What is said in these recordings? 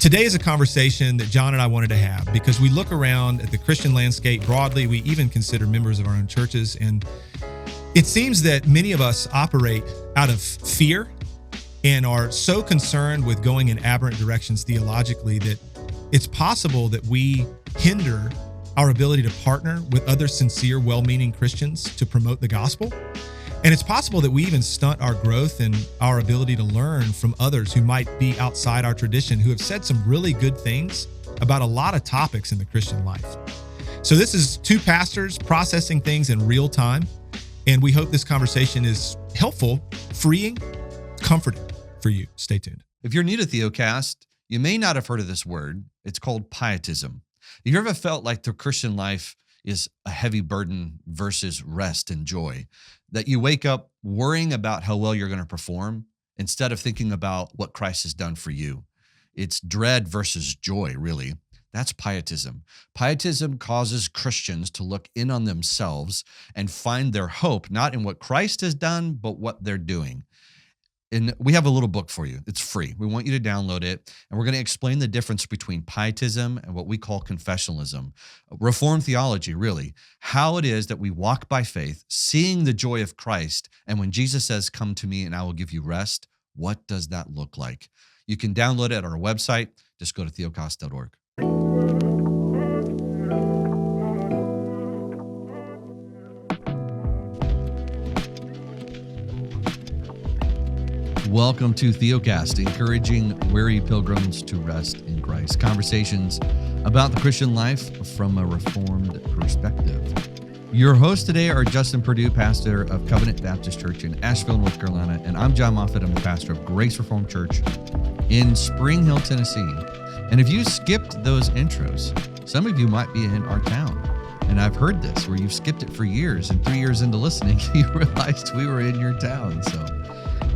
Today is a conversation that Jon and I wanted to have because we look around at the Christian landscape broadly. We even consider members of our own churches. And it seems that many of us operate out of fear and are so concerned with going in aberrant directions theologically that it's possible that we hinder our ability to partner with other sincere, well-meaning Christians to promote the gospel. And it's possible that we even stunt our growth and our ability to learn from others who might be outside our tradition, who have said some really good things about a lot of topics in the Christian life. So this is two pastors processing things in real time. And we hope this conversation is helpful, freeing, comforting for you. Stay tuned. If you're new to Theocast, you may not have heard of this word. It's called pietism. Have you ever felt like the Christian life is a heavy burden versus rest and joy? That you wake up worrying about how well you're going to perform instead of thinking about what Christ has done for you. It's dread versus joy, really. That's pietism. Pietism causes Christians to look in on themselves and find their hope, not in what Christ has done, but what they're doing. And we have a little book for you. It's free. We want you to download it. And we're going to explain the difference between pietism and what we call confessionalism. Reformed theology, really. How it is that we walk by faith, seeing the joy of Christ. And when Jesus says, "Come to me and I will give you rest," what does that look like? You can download it at our website. Just go to theocast.org. Welcome to Theocast, encouraging weary pilgrims to rest in Christ. Conversations about the Christian life from a Reformed perspective. Your hosts today are Justin Perdue, pastor of Covenant Baptist Church in Asheville, North Carolina, and I'm Jon Moffitt. I'm the pastor of Grace Reformed Church in Spring Hill, Tennessee. And if you skipped those intros, some of you might be in our town. And I've heard this, where you've skipped it for years, and 3 years into listening, you realized we were in your town. So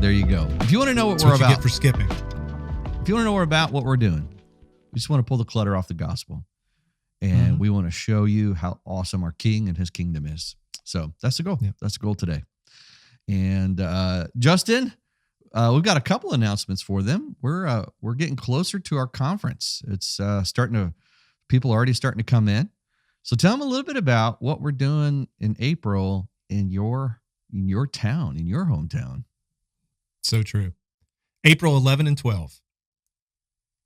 there you go. If you want to know what we're about, get for skipping. If you want to know what we're doing, we just want to pull the clutter off the gospel, and we want to show you how awesome our King and His kingdom is. So that's the goal. Yeah. That's the goal today. And Justin, we've got a couple announcements for them. We're getting closer to our conference. It's people are already starting to come in. So tell them a little bit about what we're doing in April in your town, in your hometown. So true. April 11 and 12,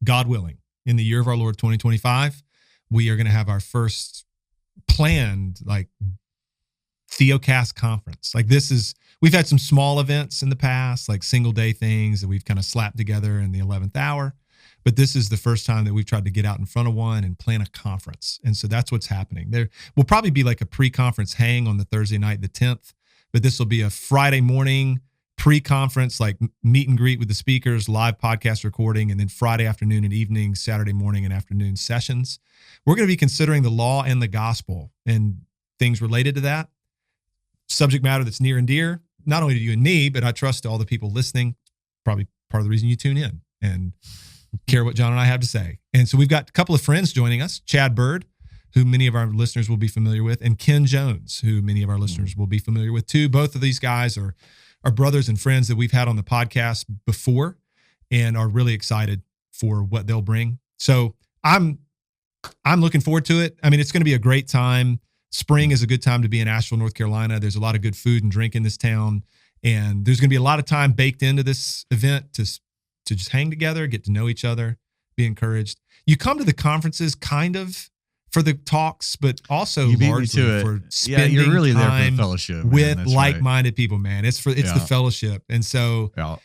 God willing, in the year of our Lord 2025, we are going to have our first planned Theocast conference. We've had some small events in the past, like single day things that we've kind of slapped together in the 11th hour. But this is the first time that we've tried to get out in front of one and plan a conference. And so that's what's happening. There will probably be like a pre-conference hang on the Thursday night, the 10th, but this will be a Friday morning pre-conference, like meet and greet with the speakers, live podcast recording, and then Friday afternoon and evening, Saturday morning and afternoon sessions. We're going to be considering the law and the gospel and things related to that. Subject matter that's near and dear, not only to you and me, but I trust to all the people listening. Probably part of the reason you tune in and care what Jon and I have to say. And so we've got a couple of friends joining us, Chad Bird, who many of our listeners will be familiar with, and Ken Jones, who many of our listeners will be familiar with too. Both of these guys are brothers and friends that we've had on the podcast before and are really excited for what they'll bring. So I'm looking forward to it. I mean, it's going to be a great time. Spring is a good time to be in Asheville, North Carolina. There's a lot of good food and drink in this town. And there's going to be a lot of time baked into this event to just hang together, get to know each other, be encouraged. You come to the conferences kind of for the talks, but also largely for spending you're really time there for the fellowship, with like-minded people, man. It's the fellowship. And so the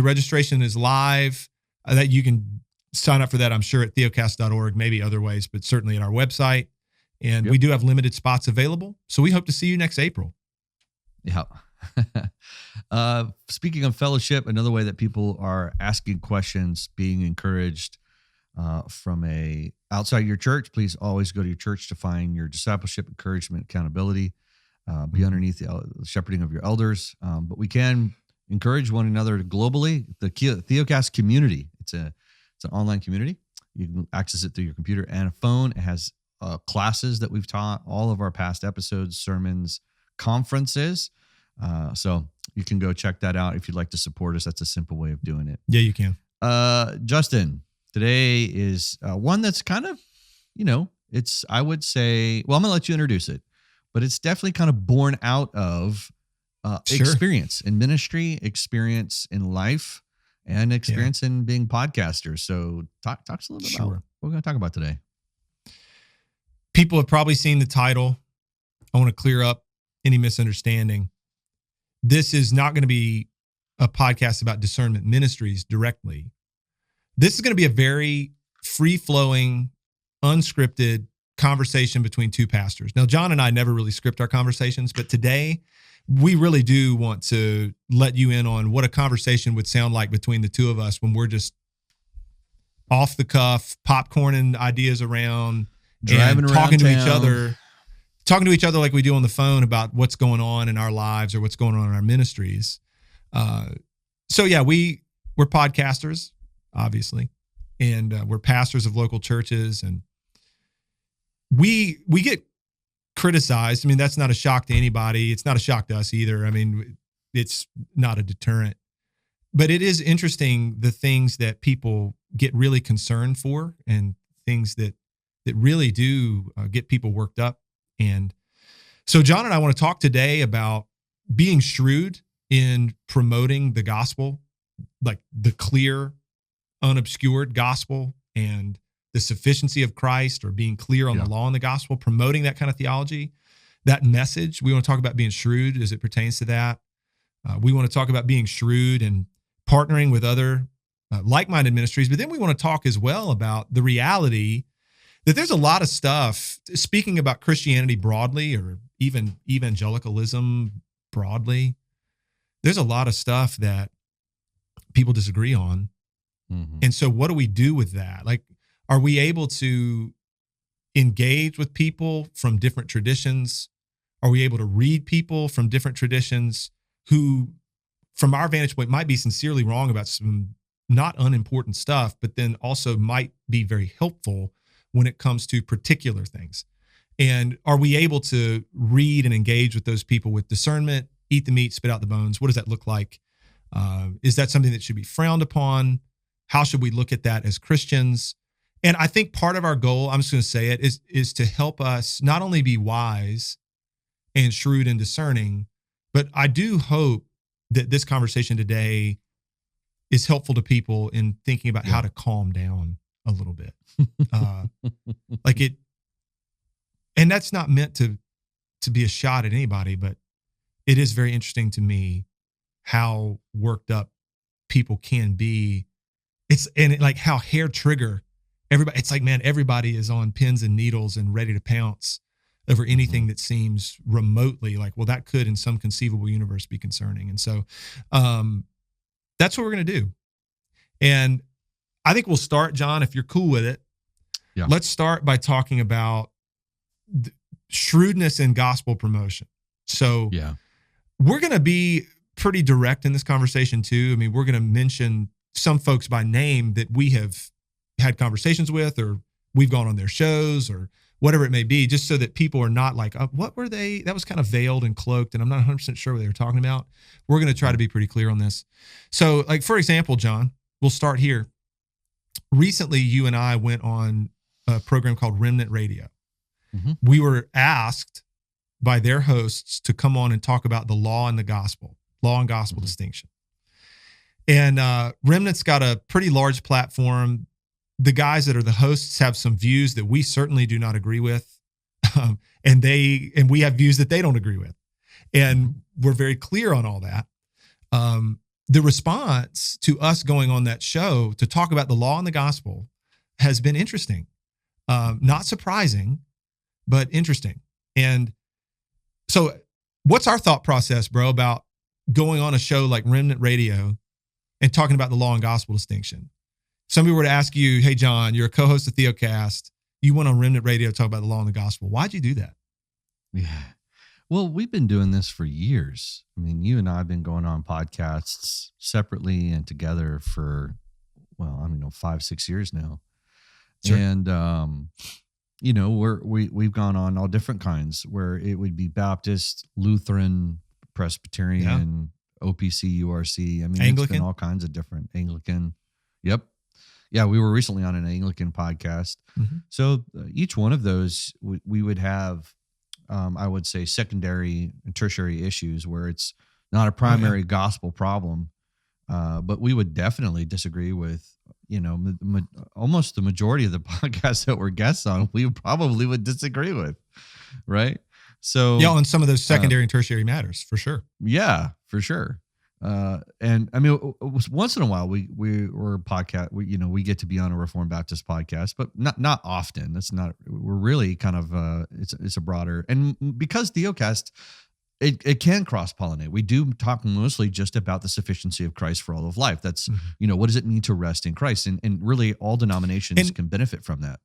registration is live, that you can sign up for that, I'm sure, at theocast.org, maybe other ways, but certainly at our website. And we do have limited spots available. So we hope to see you next April. Yeah. Speaking of fellowship, another way that people are asking questions, being encouraged from outside your church, please always go to your church to find your discipleship, encouragement, accountability, be underneath the shepherding of your elders. But we can encourage one another globally. The Theocast community, it's an online community. You can access it through your computer and a phone. It has classes that we've taught, all of our past episodes, sermons, conferences. So you can go check that out if you'd like to support us. That's a simple way of doing it. Yeah, you can. Justin, Today is one that's kind of, I would say, well, I'm going to let you introduce it, but it's definitely kind of born out of Sure. experience in ministry, experience in life, and experience in being podcasters. So talk us a little bit about what we're going to talk about today. People have probably seen the title. I want to clear up any misunderstanding. This is not going to be a podcast about Discernment Ministries directly. This is going to be a very free-flowing, unscripted conversation between two pastors. Now, Jon and I never really script our conversations, but today we really do want to let you in on what a conversation would sound like between the two of us when we're just off the cuff, popcorning ideas around, driving around talking town. to each other like we do on the phone about what's going on in our lives or what's going on in our ministries. So yeah, we're podcasters, obviously, and we're pastors of local churches, and we get criticized. I mean, that's not a shock to anybody. It's not a shock to us either. I mean, it's not a deterrent, but it is interesting the things that people get really concerned for and things that really do get people worked up. And so Jon and I want to talk today about being shrewd in promoting the gospel, like the clear, unobscured gospel and the sufficiency of Christ, or being clear on the law and the gospel, promoting that kind of theology, that message. We want to talk about being shrewd as it pertains to that. We want to talk about being shrewd and partnering with other like-minded ministries. But then we want to talk as well about the reality that there's a lot of stuff, speaking about Christianity broadly, or even evangelicalism broadly, there's a lot of stuff that people disagree on. Mm-hmm. And so what do we do with that? Like, are we able to engage with people from different traditions? Are we able to read people from different traditions who, from our vantage point, might be sincerely wrong about some not unimportant stuff, but then also might be very helpful when it comes to particular things? And are we able to read and engage with those people with discernment, eat the meat, spit out the bones? What does that look like? Is that something that should be frowned upon? How should we look at that as Christians? And I think part of our goal, I'm just going to say it, is to help us not only be wise and shrewd and discerning, but I do hope that this conversation today is helpful to people in thinking about how to calm down a little bit. And that's not meant to be a shot at anybody, but it is very interesting to me how worked up people can be. Like how hair trigger everybody. It's like, man, everybody is on pins and needles and ready to pounce over anything that seems remotely like, well, that could in some conceivable universe be concerning. And so that's what we're going to do. And I think we'll start, Jon, if you're cool with it. Yeah. Let's start by talking about shrewdness in gospel promotion. So we're going to be pretty direct in this conversation too. I mean, we're going to mention some folks by name that we have had conversations with, or we've gone on their shows, or whatever it may be, just so that people are not like, what were they? That was kind of veiled and cloaked, and I'm not 100% sure what they were talking about. We're going to try to be pretty clear on this. So, like, for example, Jon, we'll start here. Recently, you and I went on a program called Remnant Radio. Mm-hmm. We were asked by their hosts to come on and talk about the law and the gospel, law and gospel distinction. And Remnant's got a pretty large platform. The guys that are the hosts have some views that we certainly do not agree with. And we have views that they don't agree with. And we're very clear on all that. The response to us going on that show to talk about the law and the gospel has been interesting. Not surprising, but interesting. And so what's our thought process, bro, about going on a show like Remnant Radio and talking about the law and gospel distinction? Somebody were to ask you, hey, Jon, you're a co-host of Theocast. You went on Remnant Radio to talk about the law and the gospel. Why'd you do that? Yeah. Well, we've been doing this for years. I mean, you and I have been going on podcasts separately and together for, 5-6 years now. Sure. And, we've gone on all different kinds, where it would be Baptist, Lutheran, Presbyterian, OPC, URC. I mean, Anglican. It's been all kinds of different Anglican. Yep. Yeah, we were recently on an Anglican podcast. Mhm. So each one of those, we would have, I would say, secondary and tertiary issues where it's not a primary gospel problem, but we would definitely disagree with, almost the majority of the podcasts that we're guests on, we probably would disagree with, right? So yeah, on some of those secondary and tertiary matters, for sure. Yeah, for sure. And I mean, once in a while we're podcast, we get to be on a Reformed Baptist podcast, but not often. We're really kind of, it's a broader, and because Theocast, it can cross-pollinate. We do talk mostly just about the sufficiency of Christ for all of life. That's, what does it mean to rest in Christ? And really all denominations can benefit from that.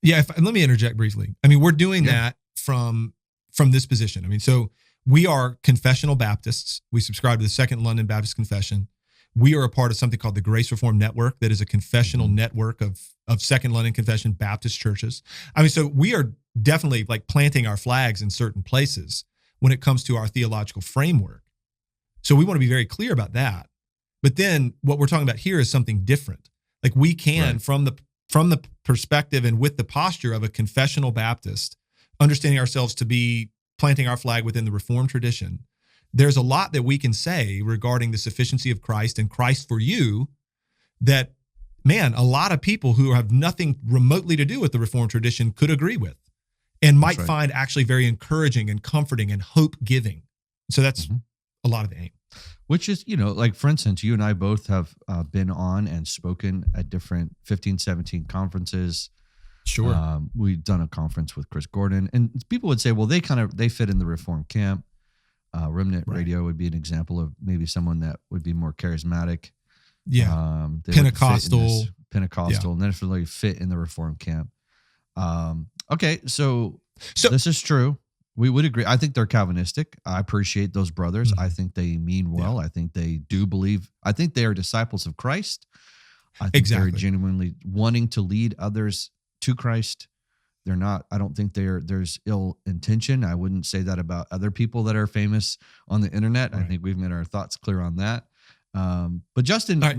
Yeah. Let me interject briefly. I mean, we're doing that from this position. I mean, so we are confessional Baptists. We subscribe to the Second London Baptist Confession. We are a part of something called the Grace Reformed Network, that is a confessional network of Second London Confession Baptist churches. I mean, so we are definitely like planting our flags in certain places when it comes to our theological framework. So we want to be very clear about that. But then what we're talking about here is something different. Like we can, from the perspective and with the posture of a confessional Baptist, understanding ourselves to be planting our flag within the Reformed tradition, there's a lot that we can say regarding the sufficiency of Christ and Christ for you that, man, a lot of people who have nothing remotely to do with the Reformed tradition could agree with and might find actually very encouraging and comforting and hope-giving. So that's a lot of the aim. Which is, like, for instance, you and I both have been on and spoken at different 15, 17 conferences. Sure. We've done a conference with Chris Gordon, and people would say, well, they fit in the Reformed camp. Remnant Radio would be an example of maybe someone that would be more charismatic. Yeah. Pentecostal, and definitely fit in the Reformed camp. Okay. So this is true. We would agree. I think they're Calvinistic. I appreciate those brothers. I think they mean well. I think they do believe. I think they are disciples of Christ. I think they're genuinely wanting to lead others to Christ. They're not, I don't think there's ill intention. I wouldn't say that about other people that are famous on the internet. I think we've made our thoughts clear on that. But Justin, let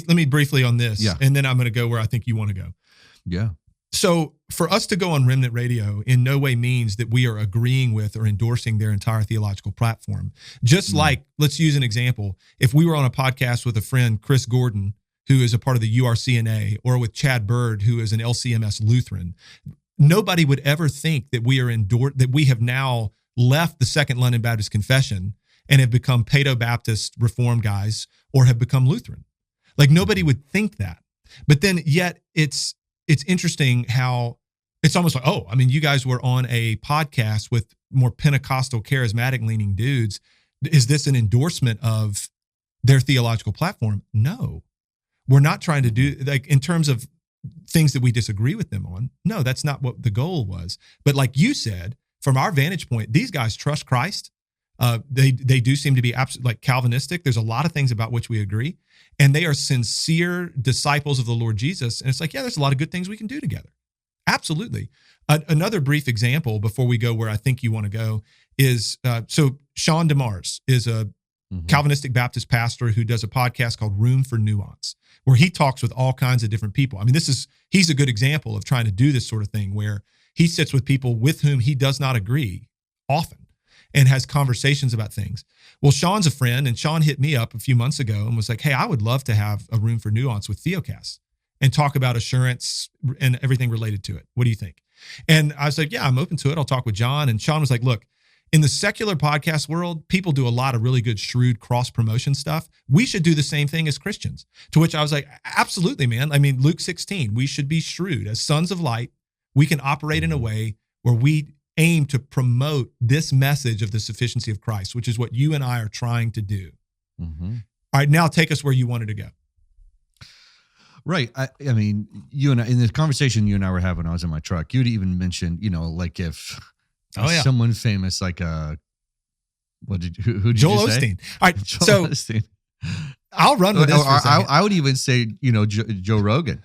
me briefly on this, and then I'm going to go where I think you want to go. Yeah. So for us to go on Remnant Radio in no way means that we are agreeing with or endorsing their entire theological platform. Just like, let's use an example. If we were on a podcast with a friend, Chris Gordon, who is a part of the URCNA, or with Chad Bird, who is an LCMS Lutheran, nobody would ever think that that we have now left the Second London Baptist Confession and have become Paedo-Baptist Reformed guys or have become Lutheran. Like, nobody would think that. But then yet it's interesting how it's almost like, oh, I mean, you guys were on a podcast with more Pentecostal charismatic leaning dudes. Is this an endorsement of their theological platform? No. We're not trying to do, like, in terms of things that we disagree with them on. No, that's not what the goal was. But like you said, from our vantage point, these guys trust Christ. They do seem to be absolutely like Calvinistic. There's a lot of things about which we agree, and they are sincere disciples of the Lord Jesus. And it's like, yeah, there's a lot of good things we can do together. Absolutely. Another brief example before we go where I think you want to go is, so Sean DeMars is a Calvinistic Baptist pastor who does a podcast called Room for Nuance, where he talks with all kinds of different people. I mean, he's a good example of trying to do this sort of thing where he sits with people with whom he does not agree often and has conversations about things. Well, Sean's a friend, and Sean hit me up a few months ago and was like, hey, I would love to have a Room for Nuance with Theocast and talk about assurance and everything related to it. What do you think? And I was like, yeah, I'm open to it. I'll talk with John. And Sean was like, look, in the secular podcast world, people do a lot of really good, shrewd cross-promotion stuff. We should do the same thing as Christians. To which I was like, absolutely, man. I mean, Luke 16, we should be shrewd. As sons of light, we can operate in a way where we aim to promote this message of the sufficiency of Christ, which is what you and I are trying to do. All right, now take us where you wanted to go. Right. I mean, you and I, in the conversation you and I were having when I was in my truck, you'd even mentioned, like if someone famous, like who did Joel you say? Osteen. All right, Joel Osteen. I'll run with this for a second. I would even say, Joe Rogan.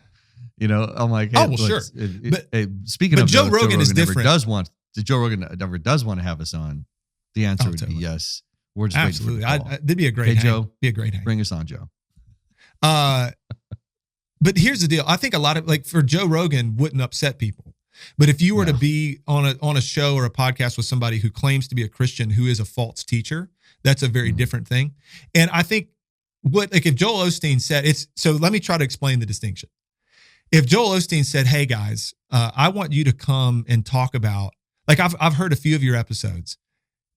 I'm like, hey, sure. Speaking of Joe Rogan is different. Joe Rogan never does want to have us on, the answer would be yes. We're just absolutely. Waiting for the call. That'd be a great hang. Joe. Be a great hang. Bring us on, Joe. But here's the deal. I think a lot of, like, for Joe Rogan wouldn't upset people. But if you were to be on a show or a podcast with somebody who claims to be a Christian who is a false teacher, that's a very different thing. And I think if Joel Osteen said so let me try to explain the distinction. If Joel Osteen said, hey guys, I want you to come and talk about, like, I've heard a few of your episodes.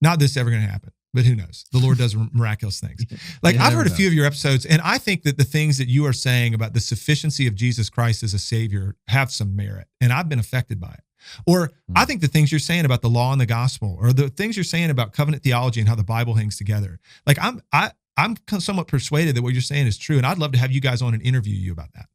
Not this ever going to happen, but who knows? The Lord does miraculous things. Like, I've heard a few of your episodes, and I think that the things that you are saying about the sufficiency of Jesus Christ as a savior have some merit, and I've been affected by it. Or I think the things you're saying about the law and the gospel, or the things you're saying about covenant theology and how the Bible hangs together. Like, I'm somewhat persuaded that what you're saying is true, and I'd love to have you guys on and interview you about that.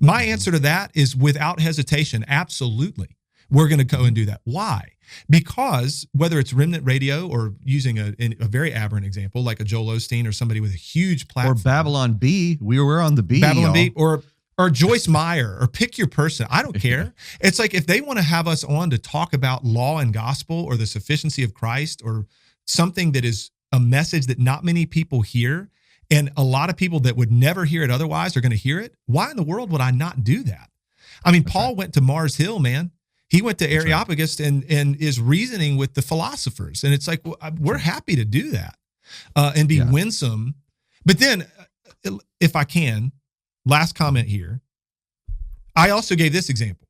My answer to that is without hesitation, absolutely. We're going to go and do that. Why? Because whether it's Remnant Radio or using a very aberrant example like a Joel Osteen or somebody with a huge platform. Or Babylon Bee. We were on the Bee. Babylon Bee or Joyce Meyer, or pick your person. I don't care. It's like, if they want to have us on to talk about law and gospel or the sufficiency of Christ or something that is a message that not many people hear, and a lot of people that would never hear it otherwise are going to hear it, why in the world would I not do that? I mean, Paul went to Mars Hill, man. He went to Areopagus and is reasoning with the philosophers. And it's like, well, we're happy to do that and be winsome. But then, if I can, last comment here, I also gave this example.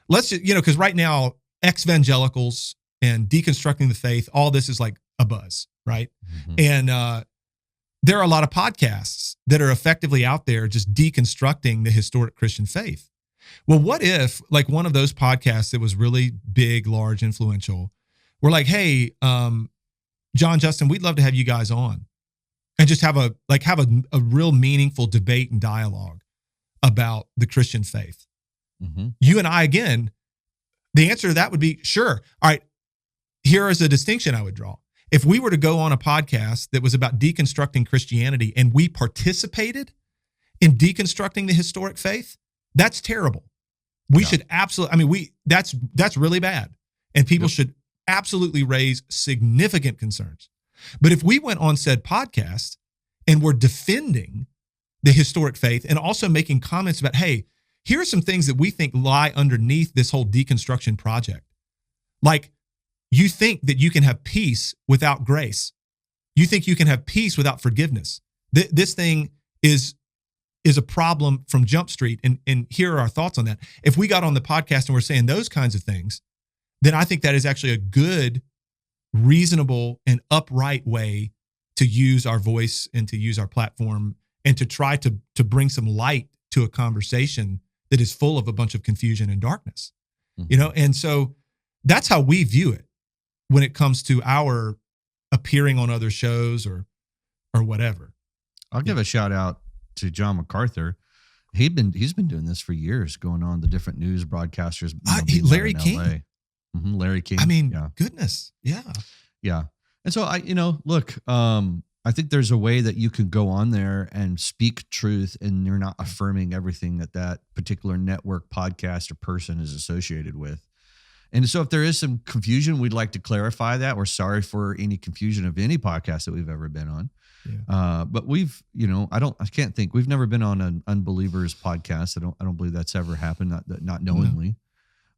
Let's just, because right now, ex-evangelicals and deconstructing the faith, all this is like a buzz, right? And there are a lot of podcasts that are effectively out there just deconstructing the historic Christian faith. Well, what if, like, one of those podcasts that was really big, large, influential, we're like, hey, Jon, Justin, we'd love to have you guys on and just have a real meaningful debate and dialogue about the Christian faith. You and I, again, the answer to that would be sure. All right, here is a distinction I would draw. If we were to go on a podcast that was about deconstructing Christianity and we participated in deconstructing the historic faith, that's terrible. We should absolutely, that's really bad. And people should absolutely raise significant concerns. But if we went on said podcast and were defending the historic faith and also making comments about, hey, here are some things that we think lie underneath this whole deconstruction project. Like, you think that you can have peace without grace. You think you can have peace without forgiveness. This thing is a problem from Jump Street. And here are our thoughts on that. If we got on the podcast and we're saying those kinds of things, then I think that is actually a good, reasonable, and upright way to use our voice and to use our platform and to try to bring some light to a conversation that is full of a bunch of confusion and darkness. And so that's how we view it when it comes to our appearing on other shows or whatever. I'll give a shout out to John MacArthur. He's been doing this for years, going on the different news broadcasters. Larry King. Larry King. I mean, goodness. Yeah. And so look, I think there's a way that you can go on there and speak truth, and you're not affirming everything that particular network, podcast, or person is associated with. And so if there is some confusion, we'd like to clarify that. We're sorry for any confusion of any podcast that we've ever been on. But we've, I can't think. We've never been on an unbelievers podcast. I don't believe that's ever happened, not knowingly.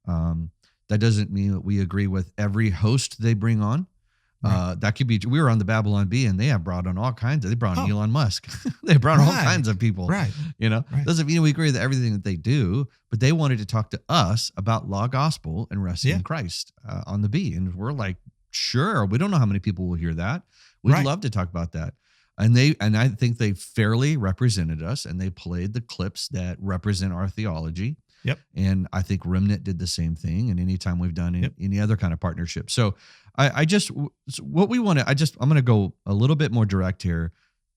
No. That doesn't mean that we agree with every host they bring on. Right. That could be, we were on the Babylon Bee and they have brought on all kinds of, they brought on Elon Musk. They brought on all kinds of people. Right. Doesn't mean we agree with everything that they do, but they wanted to talk to us about law, gospel, and resting in Christ on the Bee. And we're like, sure, we don't know how many people will hear that. We'd love to talk about that. And I think they fairly represented us, and they played the clips that represent our theology. Yep. And I think Remnant did the same thing. And anytime we've done any other kind of partnership. So I'm going to go a little bit more direct here.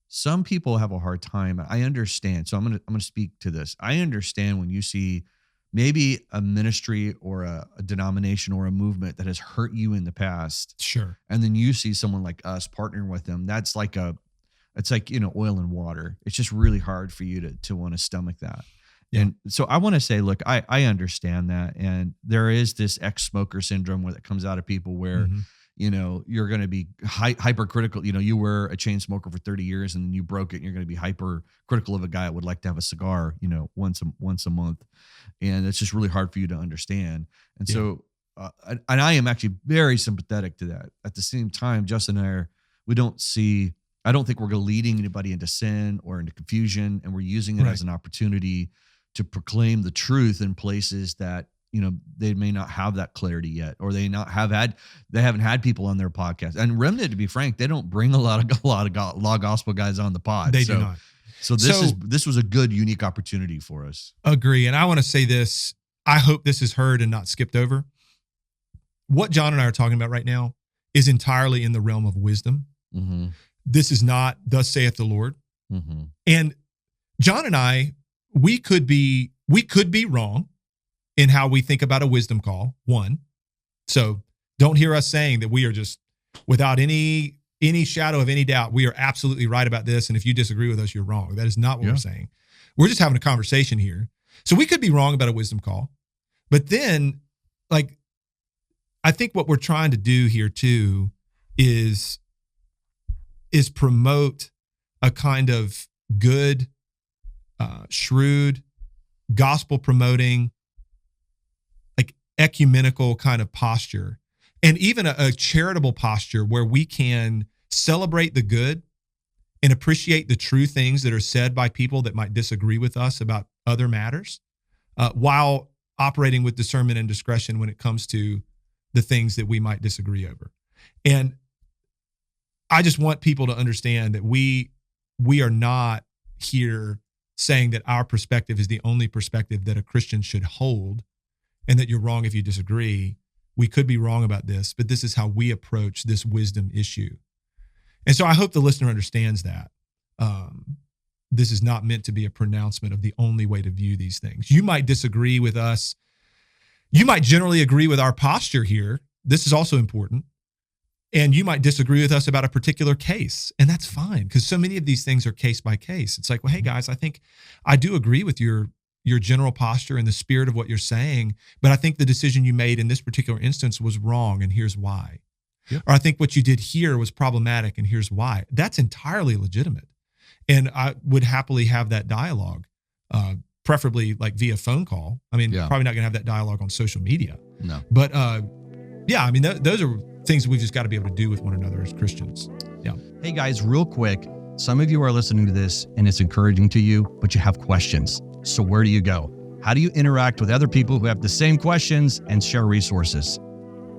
Some people have a hard time. I understand. So I'm going to speak to this. I understand when you see maybe a ministry or a denomination or a movement that has hurt you in the past. Sure. And then you see someone like us partnering with them. That's like it's like, oil and water. It's just really hard for you to want to stomach that. Yeah. And so I want to say, look, I understand that. And there is this ex-smoker syndrome where that comes out of people where, you're going to be hypercritical. You were a chain smoker for 30 years and then you broke it and you're going to be hypercritical of a guy that would like to have a cigar, once a month. And it's just really hard for you to understand. And so, and I am actually very sympathetic to that. At the same time, Justin and I don't think we're leading anybody into sin or into confusion. And we're using it as an opportunity to proclaim the truth in places that, they may not have that clarity yet, or they haven't had people on their podcast. And Remnant, to be frank, they don't bring a lot of law gospel guys on the pod. They do not. So this was a good, unique opportunity for us. Agree. And I want to say this. I hope this is heard and not skipped over. What Jon and I are talking about right now is entirely in the realm of wisdom. Mm-hmm. This is not thus saith the Lord. Mm-hmm. And Jon and I, we could be wrong in how we think about a wisdom call, one. So don't hear us saying that we are just, without any shadow of any doubt, we are absolutely right about this. And if you disagree with us, you're wrong. That is not what we're saying. We're just having a conversation here. So we could be wrong about a wisdom call. But then, I think what we're trying to do here too is promote a kind of good, shrewd, gospel promoting, ecumenical kind of posture, and even a charitable posture where we can celebrate the good and appreciate the true things that are said by people that might disagree with us about other matters, while operating with discernment and discretion when it comes to the things that we might disagree over. And I just want people to understand that we are not here saying that our perspective is the only perspective that a Christian should hold, and that you're wrong if you disagree. We could be wrong about this, but this is how we approach this wisdom issue. And so I hope the listener understands that. This is not meant to be a pronouncement of the only way to view these things. You might disagree with us. You might generally agree with our posture here. This is also important. And you might disagree with us about a particular case. And that's fine, because so many of these things are case by case. It's like, well, hey guys, I think I do agree with your general posture and the spirit of what you're saying, but I think the decision you made in this particular instance was wrong, and here's why. Yep. Or I think what you did here was problematic, and here's why. That's entirely legitimate. And I would happily have that dialogue, preferably via phone call. I mean, probably not going to have that dialogue on social media. No. But those are things we've just got to be able to do with one another as Christians. Yeah. Hey guys, real quick. Some of you are listening to this and it's encouraging to you, but you have questions. So where do you go? How do you interact with other people who have the same questions and share resources?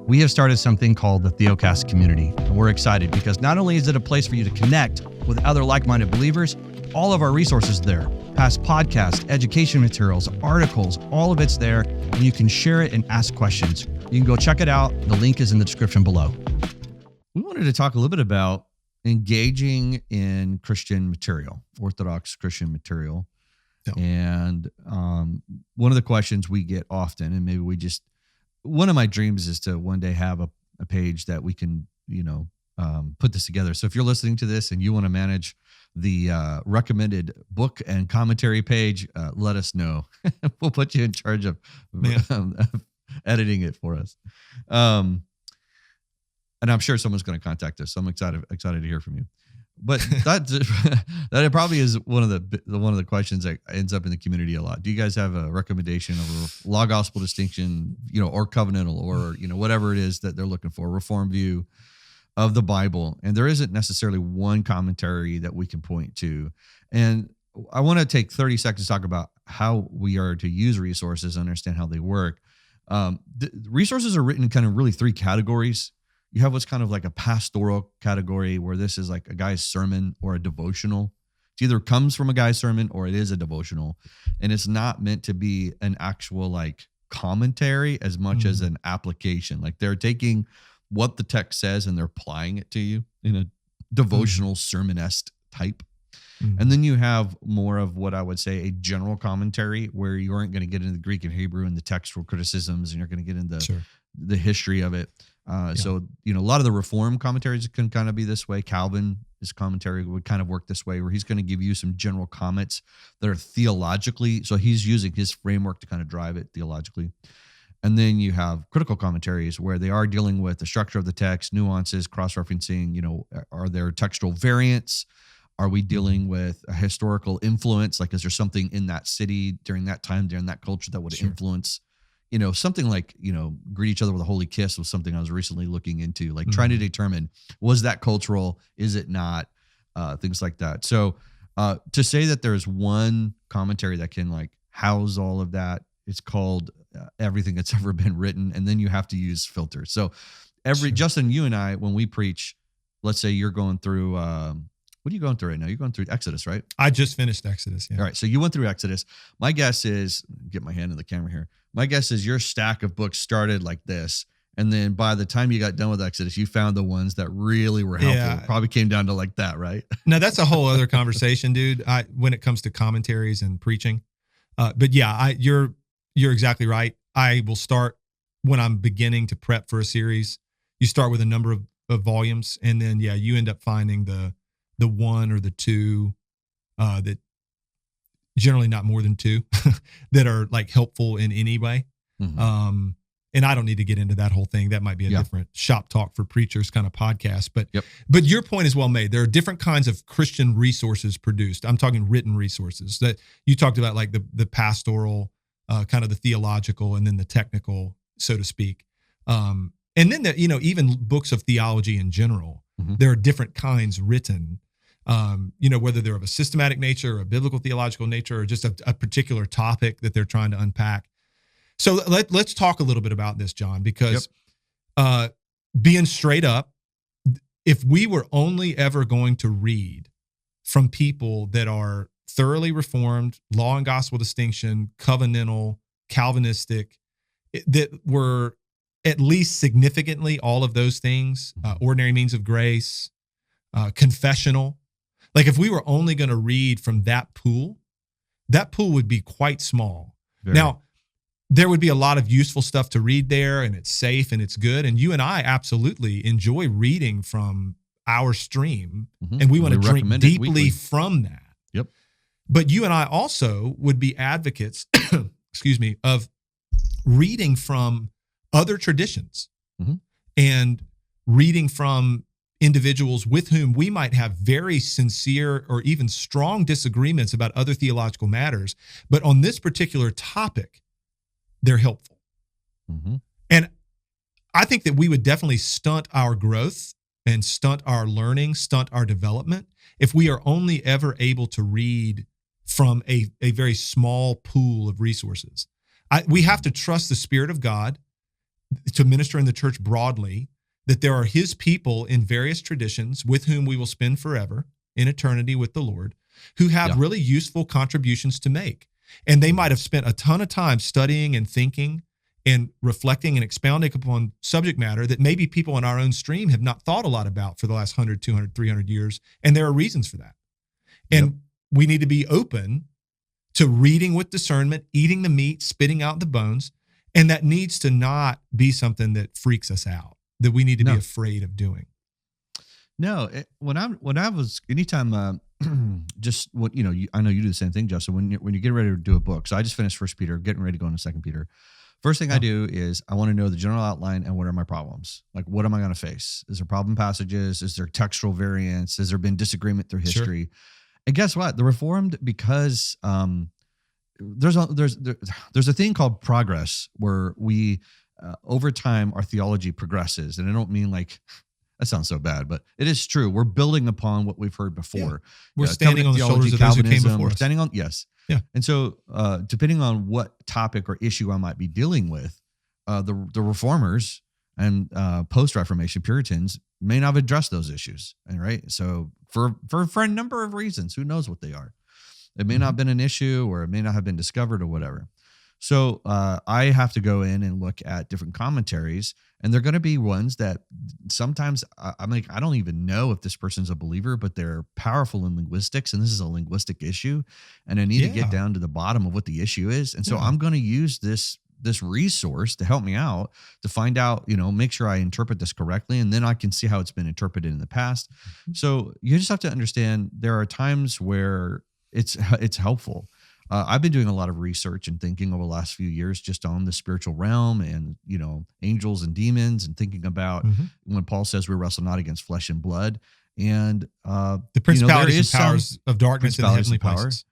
We have started something called the Theocast community, and we're excited because not only is it a place for you to connect with other like-minded believers, all of our resources there, past podcasts, education materials, articles, all of it's there, and you can share it and ask questions. You can go check it out. The link is in the description below. We wanted to talk a little bit about engaging in Christian material, Orthodox Christian material. Yeah. And one of the questions we get often, and maybe one of my dreams is to one day have a page that we can, put this together. So if you're listening to this and you want to manage the recommended book and commentary page, let us know. We'll put you in charge of editing it for us. And I'm sure someone's going to contact us. So I'm excited to hear from you. But that probably is one of the questions that ends up in the community a lot. Do you guys have a recommendation of a law gospel distinction, or covenantal, or whatever it is that they're looking for, reform view of the Bible? And there isn't necessarily one commentary that we can point to. And I want to take 30 seconds to talk about how we are to use resources, understand how they work. The resources are written in kind of really three categories. You have what's kind of like a pastoral category, where this is like a guy's sermon or a devotional. It either comes from a guy's sermon or it is a devotional. And it's not meant to be an actual commentary as much as an application. They're taking what the text says and they're applying it to you in a devotional sermon-esque type. And then you have more of what I would say a general commentary, where you aren't going to get into the Greek and Hebrew and the textual criticisms, and you're going to get into the history of it. So, a lot of the Reform commentaries can kind of be this way. Calvin's commentary would kind of work this way, where he's going to give you some general comments that are theologically. So he's using his framework to kind of drive it theologically. And then you have critical commentaries where they are dealing with the structure of the text, nuances, cross-referencing, are there textual variants? Are we dealing with a historical influence? Like, is there something in that city during that time, during that culture that would influence, something like, greet each other with a holy kiss was something I was recently looking into, like trying to determine, was that cultural? Is it not? Things like that. So to say that there's one commentary that can like house all of that, it's called everything that's ever been written. And then you have to use filters. So Justin, you and I, when we preach, let's say you're going through, what are you going through right now? You're going through Exodus, right? I just finished Exodus. Yeah. All right. So you went through Exodus. My guess is, get my hand in the camera here. My guess is your stack of books started like this. And then by the time you got done with Exodus, you found the ones that really were helpful. Yeah. Probably came down to like that, right? No, that's a whole other conversation, dude. When it comes to commentaries and preaching. But yeah, you're exactly right. I will start when I'm beginning to prep for a series. You start with a number of volumes, and then you end up finding the one or the two that generally not more than two that are like helpful in any way. Mm-hmm. And I don't need to get into that whole thing. That might be a different shop talk for preachers kind of podcast. But your point is well made. There are different kinds of Christian resources produced. I'm talking written resources that you talked about, like the pastoral, kind of the theological, and then the technical, so to speak. And then even books of theology in general. Mm-hmm. There are different kinds written. Whether they're of a systematic nature or a biblical theological nature, or just a particular topic that they're trying to unpack. So let's talk a little bit about this, Jon, because being straight up, if we were only ever going to read from people that are thoroughly reformed, law and gospel distinction, covenantal, Calvinistic, that were at least significantly all of those things, ordinary means of grace, confessional, like if we were only going to read from that pool would be quite small. Very. Now, there would be a lot of useful stuff to read there, and it's safe and it's good. And you and I absolutely enjoy reading from our stream, and we want to drink deeply from that. Yep. But you and I also would be advocates, of reading from other traditions and reading from individuals with whom we might have very sincere or even strong disagreements about other theological matters. But on this particular topic, they're helpful. Mm-hmm. And I think that we would definitely stunt our growth and stunt our learning, stunt our development if we are only ever able to read from a very small pool of resources. We have to trust the Spirit of God to minister in the church broadly, that there are his people in various traditions with whom we will spend forever in eternity with the Lord, who have really useful contributions to make. And they might have spent a ton of time studying and thinking and reflecting and expounding upon subject matter that maybe people in our own stream have not thought a lot about for the last 100, 200, 300 years. And there are reasons for that. And we need to be open to reading with discernment, eating the meat, spitting out the bones. And that needs to not be something that freaks us out, that we need to be afraid of doing. No, anytime, just what, I know you do the same thing, Justin, when you get ready to do a book. So I just finished 1 Peter, getting ready to go into 2 Peter. First thing I do is I want to know the general outline and what are my problems? Like, what am I going to face? Is there problem passages? Is there textual variance? Has there been disagreement through history? Sure. And guess what? The Reformed, because there's a thing called progress where we, over time, our theology progresses. And I don't mean like, that sounds so bad, but it is true. We're building upon what we've heard before. Yeah. We're standing on the shoulders of those who came before us. Standing on, yes. Yeah. And so depending on what topic or issue I might be dealing with, the reformers and post-Reformation Puritans may not have addressed those issues. Right. So for a number of reasons, who knows what they are. It may not have been an issue, or it may not have been discovered, or whatever. So I have to go in and look at different commentaries, and they're going to be ones that sometimes I'm like, I don't even know if this person's a believer, but they're powerful in linguistics, and this is a linguistic issue, and I need to get down to the bottom of what the issue is. And so I'm going to use this resource to help me out, to find out, make sure I interpret this correctly, and then I can see how it's been interpreted in the past. Mm-hmm. So you just have to understand there are times where it's helpful. I've been doing a lot of research and thinking over the last few years just on the spiritual realm and, angels and demons, and thinking about when Paul says we wrestle not against flesh and blood, and the principalities and powers of darkness in the heavenly places.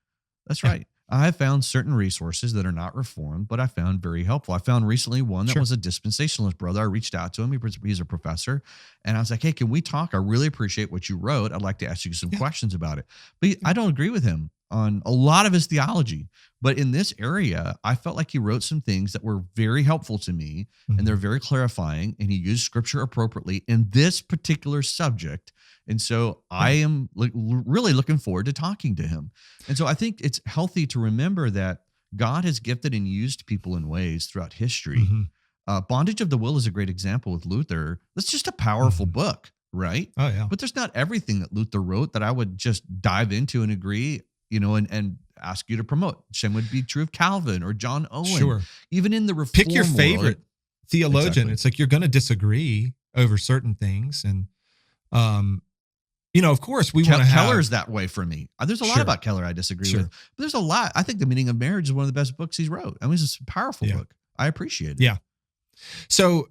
That's right. I have found certain resources that are not reformed, but I found very helpful. I found recently one that was a dispensationalist brother. I reached out to him. He's a professor. And I was like, hey, can we talk? I really appreciate what you wrote. I'd like to ask you some questions about it. But I don't agree with him on a lot of his theology. But in this area, I felt like he wrote some things that were very helpful to me, and they're very clarifying, and he used scripture appropriately in this particular subject. And so I am really looking forward to talking to him. And so I think it's healthy to remember that God has gifted and used people in ways throughout history. Bondage of the Will is a great example with Luther. That's just a powerful book, right? Oh, yeah. But there's not everything that Luther wrote that I would just dive into and agree, and ask you to promote. Same would be true of Calvin or John Owen. Sure. Even in the Reform Pick your favorite theologian. Exactly. It's like you're going to disagree over certain things. And, of course, we want to have... Keller's that way for me. There's a lot about Keller I disagree with. But there's a lot. I think The Meaning of Marriage is one of the best books he's wrote. I mean, it's a powerful book. I appreciate it. Yeah. So,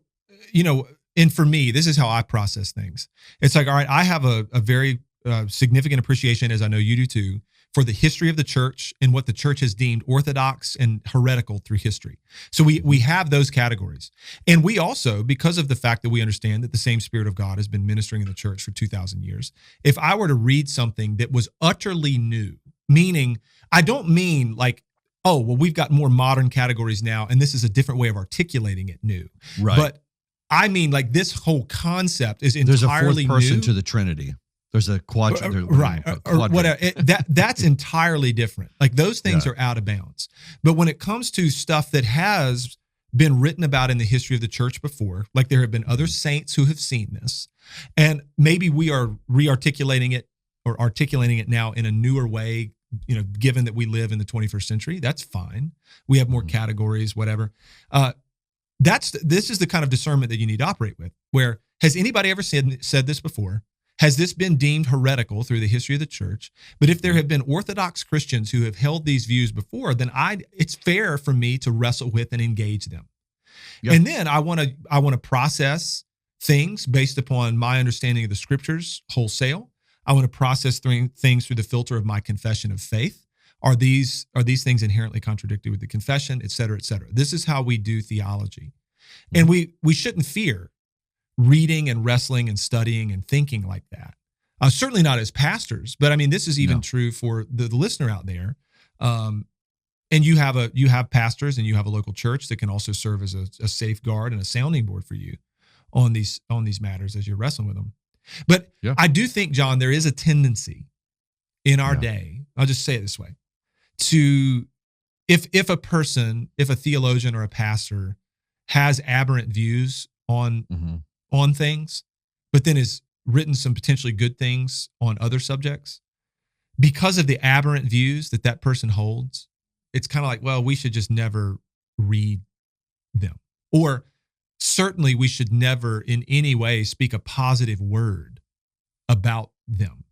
and for me, this is how I process things. It's like, all right, I have a very significant appreciation, as I know you do too, for the history of the church and what the church has deemed orthodox and heretical through history. So we have those categories. And we also, because of the fact that we understand that the same Spirit of God has been ministering in the church for 2,000 years, if I were to read something that was utterly new, meaning, I don't mean like, oh, well, we've got more modern categories now, and this is a different way of articulating it new. Right. But I mean, like, this whole concept is entirely There's a fourth person new. to the Trinity. There's a quadrant. Right. Or whatever. That's entirely different. Like, those things are out of bounds. But when it comes to stuff that has been written about in the history of the church before, like there have been other saints who have seen this, and maybe we are re-articulating it or articulating it now in a newer way, given that we live in the 21st century, that's fine. We have more categories, whatever. This is the kind of discernment that you need to operate with, where has anybody ever said this before? Has this been deemed heretical through the history of the church? But if there have been Orthodox Christians who have held these views before, then it's fair for me to wrestle with and engage them. Yep. And then I want to process things based upon my understanding of the scriptures wholesale. I want to process things through the filter of my confession of faith. Are these things inherently contradictory with the confession, et cetera, et cetera? This is how we do theology. And we shouldn't fear reading and wrestling and studying and thinking like that. Certainly not as pastors, but I mean, this is even true for the listener out there. And you have pastors and you have a local church that can also serve as a safeguard and a sounding board for you on these matters as you're wrestling with them. But I do think, John, there is a tendency in our day, I'll just say it this way, to if a theologian or a pastor has aberrant views on things, but then has written some potentially good things on other subjects, because of the aberrant views that person holds, it's kind of like, well, we should just never read them. Or certainly we should never in any way speak a positive word about them,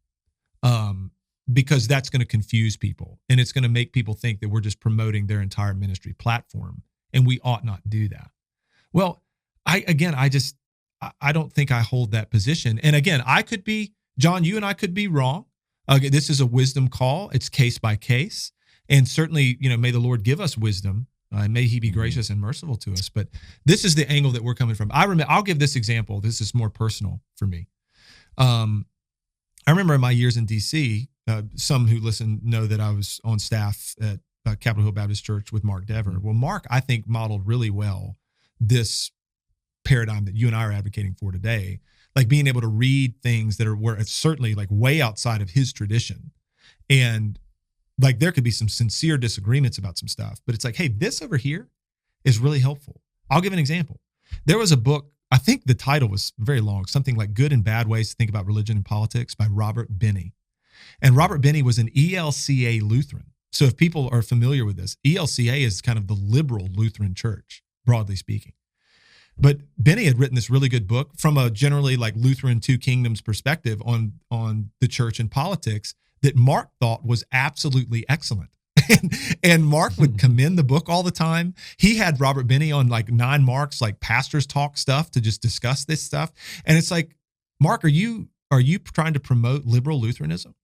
because that's going to confuse people and it's going to make people think that we're just promoting their entire ministry platform, and we ought not do that. Well, I don't think I hold that position. And again, I could be, John, you and I could be wrong. This is a wisdom call. It's case by case. And certainly, may the Lord give us wisdom. May he be gracious and merciful to us. But this is the angle that we're coming from. I'll give this example. This is more personal for me. I remember in my years in D.C., some who listen know that I was on staff at Capitol Hill Baptist Church with Mark Dever. Well, Mark, I think, modeled really well this paradigm that you and I are advocating for today, like being able to read things that were certainly like way outside of his tradition. And like there could be some sincere disagreements about some stuff, but it's like, hey, this over here is really helpful. I'll give an example. There was a book, I think the title was very long, something like Good and Bad Ways to Think About Religion and Politics by Robert Benny. And Robert Benny was an ELCA Lutheran. So if people are familiar with this, ELCA is kind of the liberal Lutheran church, broadly speaking. But Benny had written this really good book from a generally like Lutheran two kingdoms perspective on the church and politics that Mark thought was absolutely excellent. And Mark would commend the book all the time. He had Robert Benny on like 9 Marks, like pastors talk stuff to just discuss this stuff. And it's like, Mark, are you trying to promote liberal Lutheranism?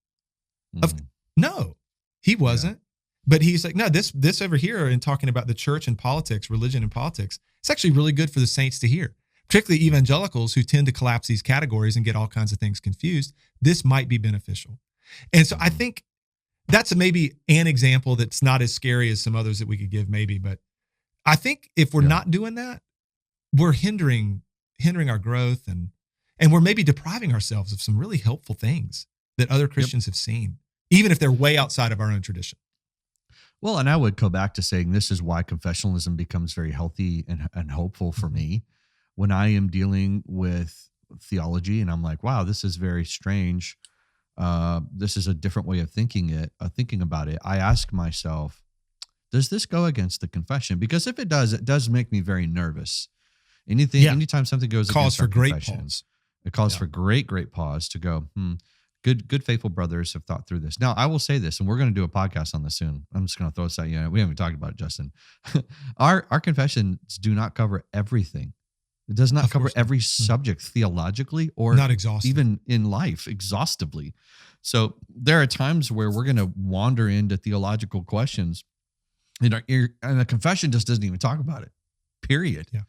No, he wasn't. Yeah. But he's like, no, this over here in talking about the church and politics, religion and politics, it's actually really good for the saints to hear, particularly evangelicals who tend to collapse these categories and get all kinds of things confused. This might be beneficial. And so I think that's maybe an example that's not as scary as some others that we could give maybe. But I think if we're not doing that, we're hindering our growth and we're maybe depriving ourselves of some really helpful things that other Christians have seen, even if they're way outside of our own tradition. Well, and I would go back to saying this is why confessionalism becomes very healthy and hopeful for me when I am dealing with theology and I'm like, wow, this is very strange. This is a different way of thinking about it. I ask myself, does this go against the confession? Because if it does make me very nervous. Anytime something goes calls against for our great confession, pause. It calls for great pause to go, Good faithful brothers have thought through this. Now, I will say this, and we're going to do a podcast on this soon. I'm just going to throw this at you. We haven't talked about it, Justin. Our confessions do not cover everything. It does not cover every subject theologically or not exhaustively, even in life exhaustively. So there are times where we're going to wander into theological questions, and the confession just doesn't even talk about it, period. Yeah.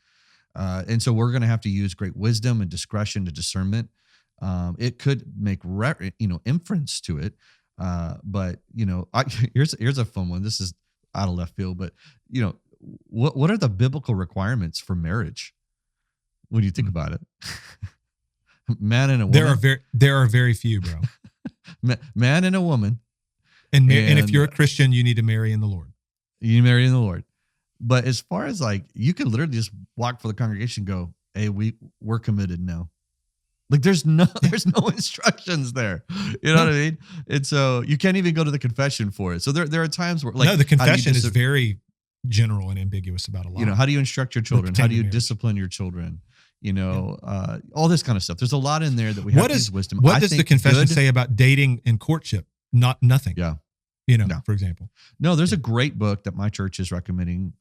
And so we're going to have to use great wisdom and discretion to discernment. It could make inference to it, but here's a fun one. This is out of left field, but what are the biblical requirements for marriage? When you think about it, man and a woman. There are very few, bro. Man and a woman, and if you're a Christian, you need to marry in the Lord. You marry in the Lord. But as far as like, you can literally just walk for the congregation, and go, hey, we're committed now. Like there's no instructions there. You know what I mean? And so you can't even go to the confession for it. So there are times where the confession is very general and ambiguous about a lot. How do you instruct your children? How do you discipline your children? All this kind of stuff. There's a lot in there that we have to use wisdom. What does the confession say about dating and courtship? Nothing. Yeah. For example. No, there's a great book that my church is recommending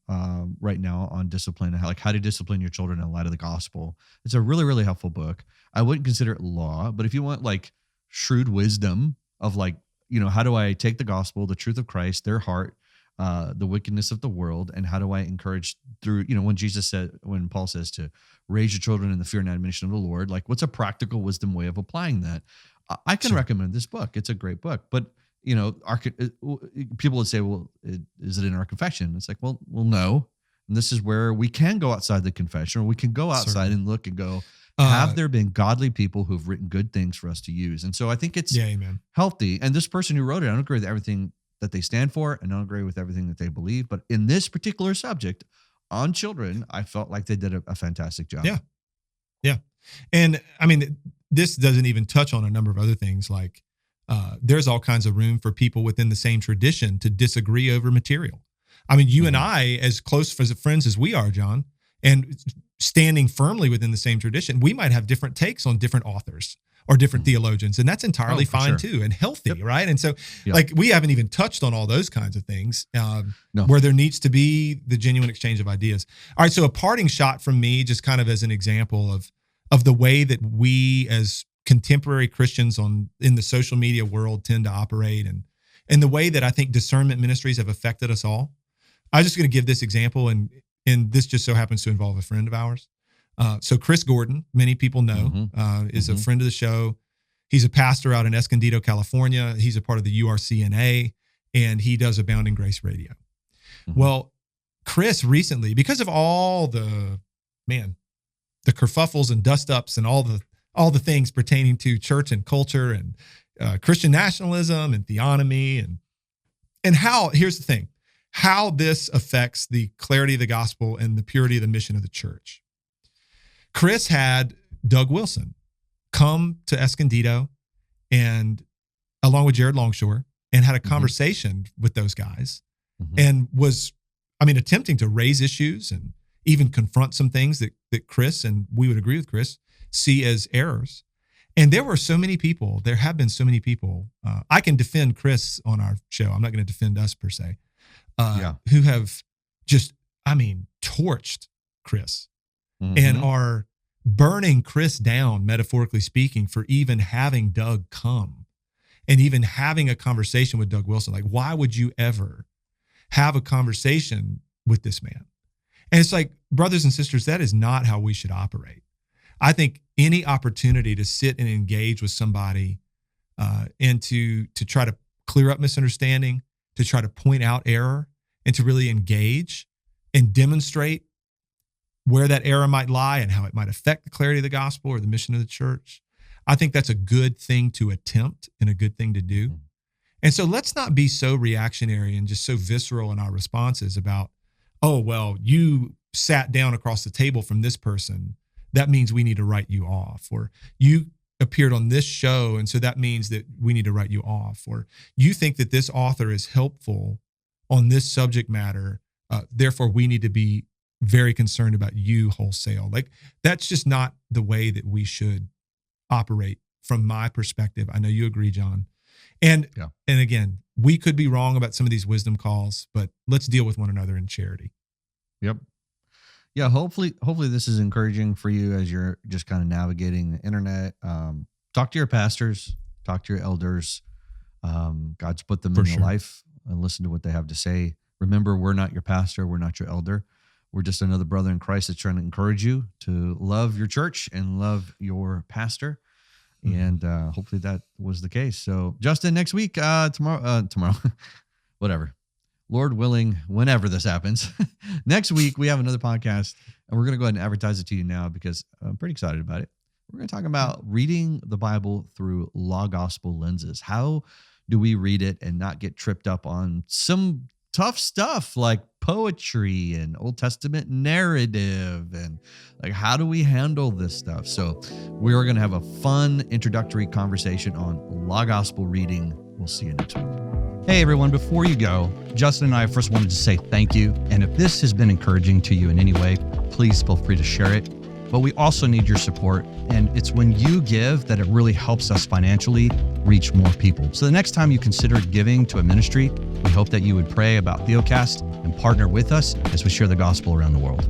right now on discipline, how to discipline your children in light of the gospel. It's a really, really helpful book. I wouldn't consider it law, but if you want like shrewd wisdom of how do I take the gospel, the truth of Christ, their heart, the wickedness of the world, and how do I encourage through, when Paul says to raise your children in the fear and admonition of the Lord, like what's a practical wisdom way of applying that? I can recommend this book. It's a great book, but people would say, well, is it in our confession? It's like, well, no. And this is where we can go outside the confession, or we can go outside and look and go, have there been godly people who've written good things for us to use? And so I think it's healthy. And this person who wrote it, I don't agree with everything that they stand for, and I don't agree with everything that they believe. But in this particular subject on children, I felt like they did a fantastic job. Yeah. Yeah. And I mean, this doesn't even touch on a number of other things like, there's all kinds of room for people within the same tradition to disagree over material. I mean, you and I, as close friends as we are, John, and standing firmly within the same tradition, we might have different takes on different authors or different theologians, and that's entirely fine too, and healthy, right? And so, we haven't even touched on all those kinds of things where there needs to be the genuine exchange of ideas. All right, so a parting shot from me, just kind of as an example of the way that we as contemporary Christians in the social media world tend to operate, and the way that I think Discernment Ministries have affected us all. I'm just going to give this example, and this just so happens to involve a friend of ours. So Chris Gordon, many people know, is a friend of the show. He's a pastor out in Escondido, California. He's a part of the URCNA, and he does Abounding Grace Radio. Well, Chris recently, because of all the kerfuffles and dust-ups and all the things pertaining to church and culture and Christian nationalism and theonomy and how, here's the thing, how this affects the clarity of the gospel and the purity of the mission of the church. Chris had Doug Wilson come to Escondido and along with Jared Longshore and had a conversation with those guys and was, attempting to raise issues and even confront some things that Chris, and we would agree with Chris, see as errors. And there were so many people, there have been so many people. I can defend Chris on our show. I'm not going to defend us per se, who have just, torched Chris and are burning Chris down, metaphorically speaking, for even having Doug come and even having a conversation with Doug Wilson. Like, why would you ever have a conversation with this man? And it's like, brothers and sisters, that is not how we should operate. I think any opportunity to sit and engage with somebody and to try to clear up misunderstanding, to try to point out error, and to really engage and demonstrate where that error might lie and how it might affect the clarity of the gospel or the mission of the church, I think that's a good thing to attempt and a good thing to do. And so let's not be so reactionary and just so visceral in our responses about, oh, well, you sat down across the table from this person, that means we need to write you off. Or you appeared on this show, and so that means that we need to write you off. Or you think that this author is helpful on this subject matter, therefore we need to be very concerned about you wholesale. Like, that's just not the way that we should operate from my perspective. I know you agree, Jon. And again, we could be wrong about some of these wisdom calls, but let's deal with one another in charity. Yep. Yeah, hopefully this is encouraging for you as you're just kind of navigating the internet. Talk to your pastors, talk to your elders. God's put them in your life, and listen to what they have to say. Remember, we're not your pastor. We're not your elder. We're just another brother in Christ that's trying to encourage you to love your church and love your pastor. And hopefully that was the case. So Justin, next week, tomorrow, whatever, Lord willing, whenever this happens, next week we have another podcast, and we're going to go ahead and advertise it to you now because I'm pretty excited about it. We're going to talk about reading the Bible through law gospel lenses. How do we read it and not get tripped up on some tough stuff like poetry and Old Testament narrative, and like, how do we handle this stuff? So we're going to have a fun introductory conversation on law gospel reading. We'll see you next week. Hey everyone, before you go, Justin and I first wanted to say thank you. And if this has been encouraging to you in any way, please feel free to share it. But we also need your support. And it's when you give that it really helps us financially reach more people. So the next time you consider giving to a ministry, we hope that you would pray about Theocast and partner with us as we share the gospel around the world.